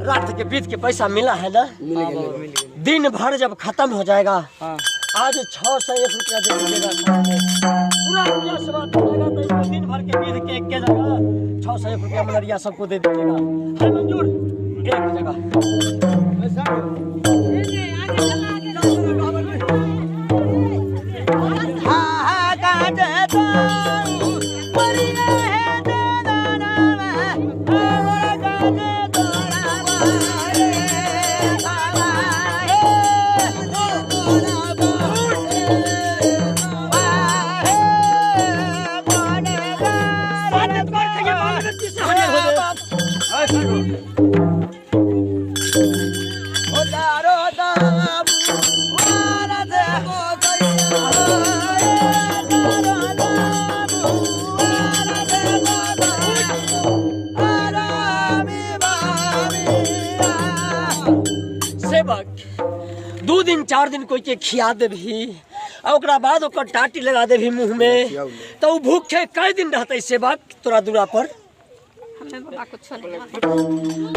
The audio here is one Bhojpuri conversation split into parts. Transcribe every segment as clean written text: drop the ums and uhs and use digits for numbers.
रात के बीत के पैसा मिला है ना? दिन भर जब खत्म हो जाएगा आज 601 रुपया दे दीजिएगा। पूरा रुपया सब तो दिन भर के बीत के एक के जगह 601 रुपया मलरिया सबको दे दीजिएगा। है मंजूर? एक जगह सेवक 2 दिन 4 दिन कोई के खिया दे भी और ओकरा बाद ओकर टाटी लगा दे भी मुंह में तो भूखे कई दिन रहते सेवक तोरा दूरा पर।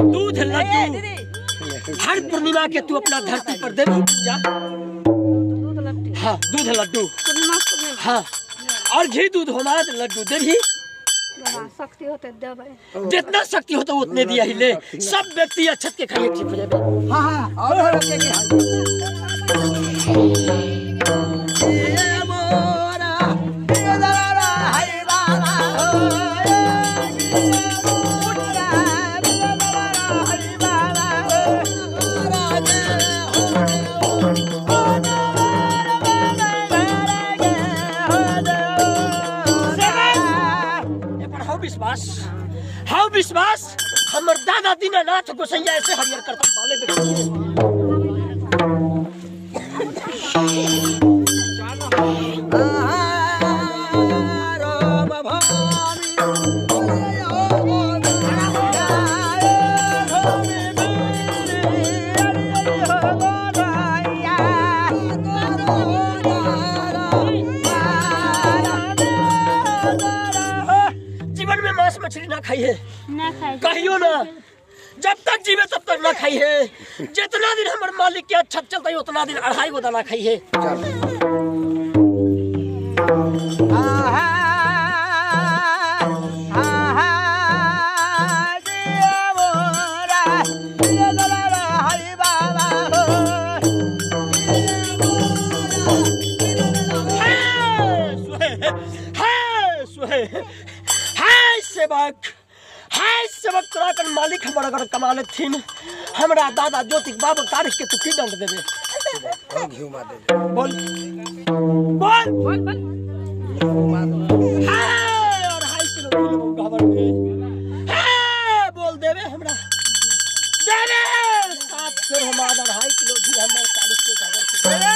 दूध लड्डू हर पूर्णिमा के तू अपना धरती पर दे पूजा। हाँ दूध लड्डू हाँ और घी दूध हमारा लड्डू दे भी शक्ति होते जितना शक्ति होता उतने दिया ही ले। सब व्यक्ति अच्छत के खाइए ठीक हो जाए। हाँ और हाँ विश्वास हमर दादा दीनानाथ गोसैया ऐसे हरियर करता वाले जीवन में मांस मछली ना खाई है कहियो ना। जब तक जीवे तब तक ना खाई है। जितना दिन हमारे मालिक के अच्छा चलता है उतना दिन 2.5 गो दाना खाई है। सेवक तोरा कर मालिक हमारा घर कमाले थीन हमरा दादा ज्योतिक बाबा तारीख के तू की दंड देबे घी मार दे बोल बोल बोल बोल और 2.5 किलो घबर में बोल देबे हमरा देबे 7 से हमारा 2.5 किलो घी हमर तारीख के घबर के देबे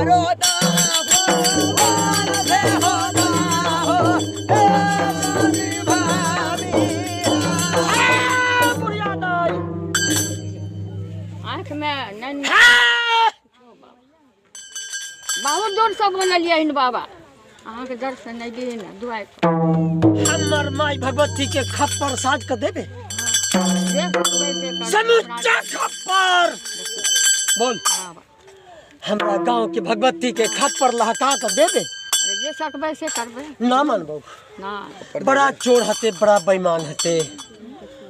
रोता बहुत दूर से बोलिए इन बाबा अहाँ के दर्शन नहीं दिए ना दुआई हमर माई भगवती के खप्पर साज के देबे देख वैसे कर समूचा खप्पर बोल हमरा गांव के भगवती के खप्पर लहका के देबे अरे जे सकबे से करबे ना मानबो ना बड़ा चोर हते बड़ा बेईमान हते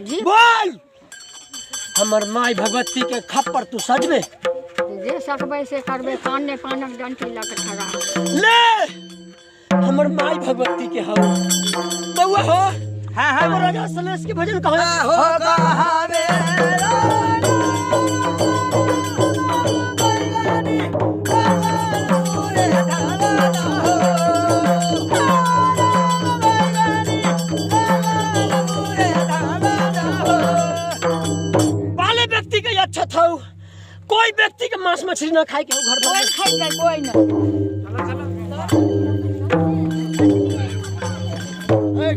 जी बोल हमर माई भगवती के खप्पर तू सजबे जे सकबे से करबे कान ने पानक डंटी लग खड़ा ले हमर माई भगवती के हो बउआ हो हां हमर राजा सलेश के भजन कहो हो कहावे वाले व्यक्ति के अच्छा था कोई व्यक्ति के मांस मछली ना खाए के घर कोई खाई के कोई ना ए